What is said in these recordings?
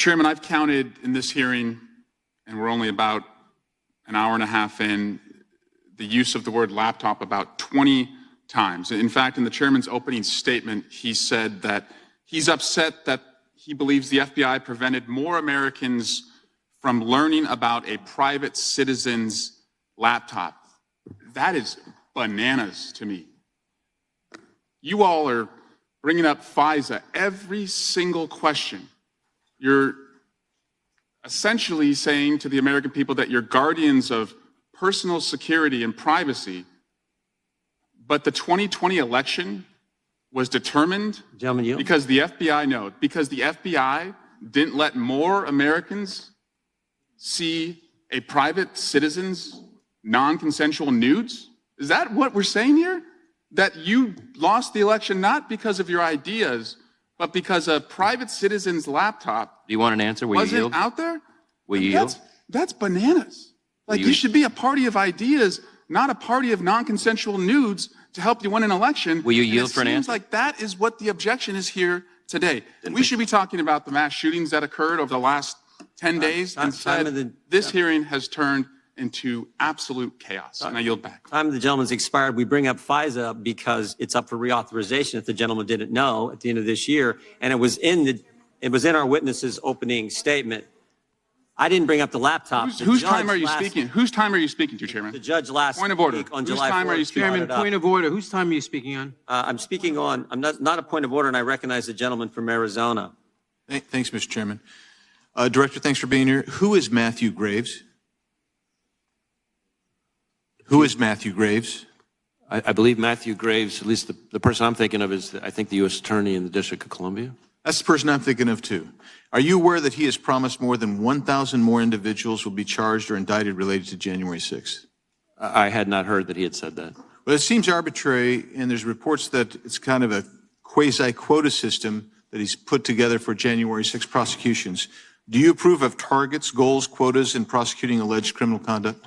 Chairman, I've counted in this hearing, and we're only about an hour and a half in, the use of the word laptop about 20 times. In fact, in the chairman's opening statement, he said that he's upset that he believes the FBI prevented more Americans from learning about a private citizen's laptop. That is bananas to me. You all are bringing up FISA every single question. You're essentially saying to the American people that you're guardians of personal security and privacy, but the 2020 election was determined because the FBI didn't let more Americans see a private citizen's non-consensual nudes? Is that what we're saying here? That you lost the election not because of your ideas, but because a private citizen's laptop Do you want an answer? Will you wasn't yield? out there? Will you yield? That's bananas. Like, you should be a party of ideas, not a party of non-consensual nudes to help you win an election. Will you yield for an answer? It seems like that is what the objection is here today. We should be talking about the mass shootings that occurred over the last 10 days. Instead, this hearing has turned into absolute chaos. And I yield back. Time of the gentleman's expired. We bring up FISA because it's up for reauthorization, if the gentleman didn't know, at the end of this year. And it was in our witness's opening statement. I didn't bring up the laptop. Whose time are you speaking? Whose time are you speaking to, Chairman? The judge last Point of order. week on Whose July 4th. time are you speaking? Chairman, point of order. Whose time are you speaking on? I'm speaking on, I'm not a point of order, and I recognize the gentleman from Arizona. Thanks, Mr. Chairman. Director, thanks for being here. Who is Matthew Graves? Who is Matthew Graves? I believe Matthew Graves, at least the person I'm thinking of, is, I think, the U.S. Attorney in the District of Columbia. That's the person I'm thinking of, too. Are you aware that he has promised more than 1,000 more individuals will be charged or indicted related to January 6th? I had not heard that he had said that. Well, it seems arbitrary, and there's reports that it's kind of a quasi-quota system that he's put together for January 6 prosecutions. Do you approve of targets, goals, quotas in prosecuting alleged criminal conduct?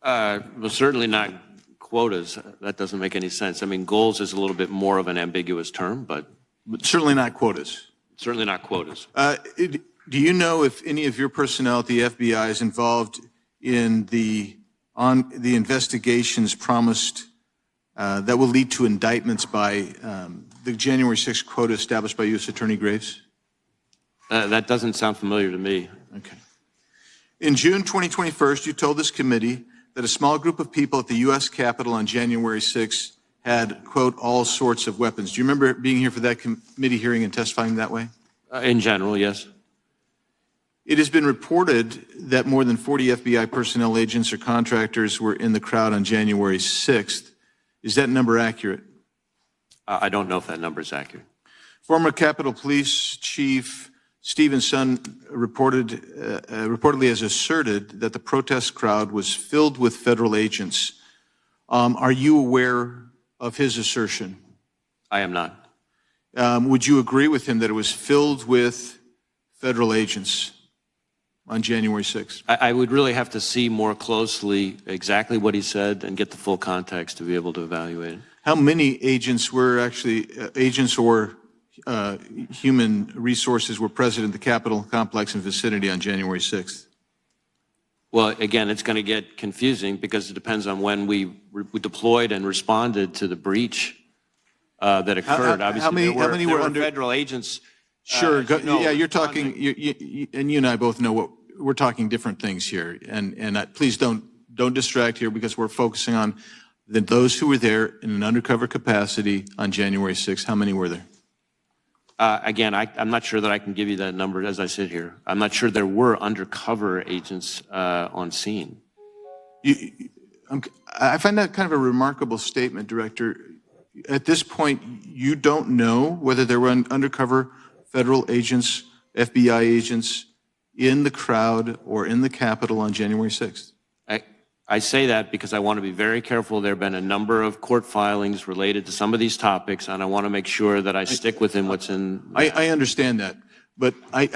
Well, certainly not quotas. That doesn't make any sense. I mean, goals is a little bit more of an ambiguous term, but certainly not quotas. Certainly not quotas. Do you know if any of your personnel at the FBI is involved in the investigations promised that will lead to indictments by the January 6th quota established by U.S. Attorney Graves? That doesn't sound familiar to me. Okay. In June 2021, you told this committee that a small group of people at the U.S. Capitol on January 6th had, quote, all sorts of weapons. Do you remember being here for that committee hearing and testifying that way? In general, yes. It has been reported that more than 40 FBI personnel, agents, or contractors were in the crowd on January 6th. Is that number accurate? I don't know if that number is accurate. Former Capitol Police Chief Stephen Sun reportedly has asserted that the protest crowd was filled with federal agents. Are you aware of his assertion? I am not. Would you agree with him that it was filled with federal agents on January 6th? I would really have to see more closely exactly what he said and get the full context to be able to evaluate it. How many agents were actually agents or human resources were present in the Capitol complex and vicinity on January 6th? Well, again, it's going to get confusing because it depends on when we deployed and responded to the breach that occurred. Obviously, how many were under federal agents? Sure. Yeah, you're talking, and you and I both know what we're talking different things here. And please don't distract here because we're focusing on those who were there in an undercover capacity on January 6th. How many were there? Again, I'm not sure that I can give you that number as I sit here. I'm not sure there were undercover agents on scene. I find that kind of a remarkable statement, Director. At this point, you don't know whether there were undercover federal agents, FBI agents in the crowd or in the Capitol on January 6th. I say that because I want to be very careful. There have been a number of court filings related to some of these topics, and I want to make sure that I stick within what's in. I understand that, but I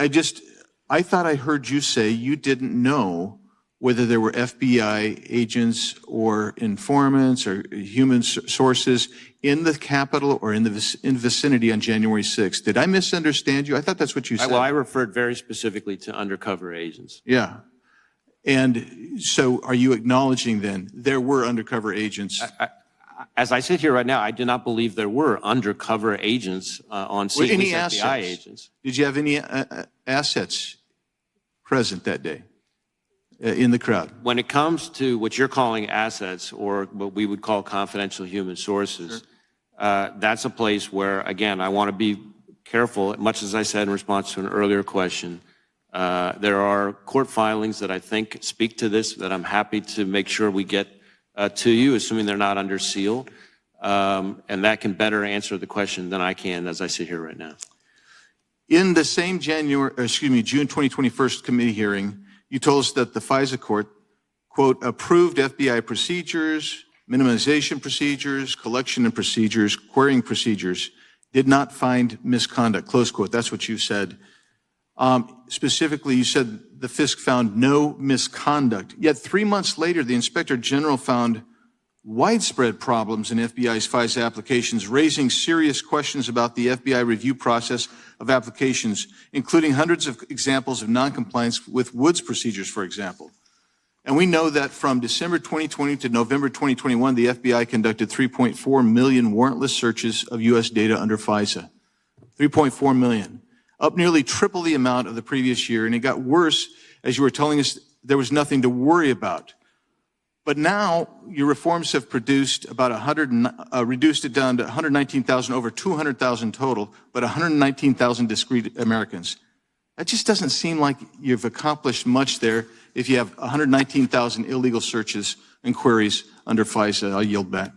thought I heard you say you didn't know whether there were FBI agents or informants or human sources in the Capitol or in the vicinity on January 6th. Did I misunderstand you? I thought that's what you said. Well, I referred very specifically to undercover agents. Yeah. And so are you acknowledging then there were undercover agents? As I sit here right now, I do not believe there were undercover agents on scene, at least FBI agents. Did you have any assets present that day in the crowd? When it comes to what you're calling assets or what we would call confidential human sources, that's a place where, again, I want to be careful, much as I said in response to an earlier question. There are court filings that I think speak to this that I'm happy to make sure we get to you, assuming they're not under seal. And that can better answer the question than I can as I sit here right now. In the same June 2021 committee hearing, you told us that the FISA court, quote, approved FBI procedures, minimization procedures, collection and procedures, querying procedures, did not find misconduct, close quote. That's what you said. Specifically, you said the FISC found no misconduct. Yet 3 months later, the Inspector General found widespread problems in FBI's FISA applications, raising serious questions about the FBI review process of applications, including hundreds of examples of noncompliance with Woods procedures, for example. And we know that from December 2020 to November 2021, the FBI conducted 3.4 million warrantless searches of U.S. data under FISA. 3.4 million. Up nearly triple the amount of the previous year, and it got worse as you were telling us there was nothing to worry about. But now your reforms have produced about reduced it down to 119,000, over 200,000 total, but 119,000 discrete Americans. That just doesn't seem like you've accomplished much there if you have 119,000 illegal searches and queries under FISA. I'll yield back.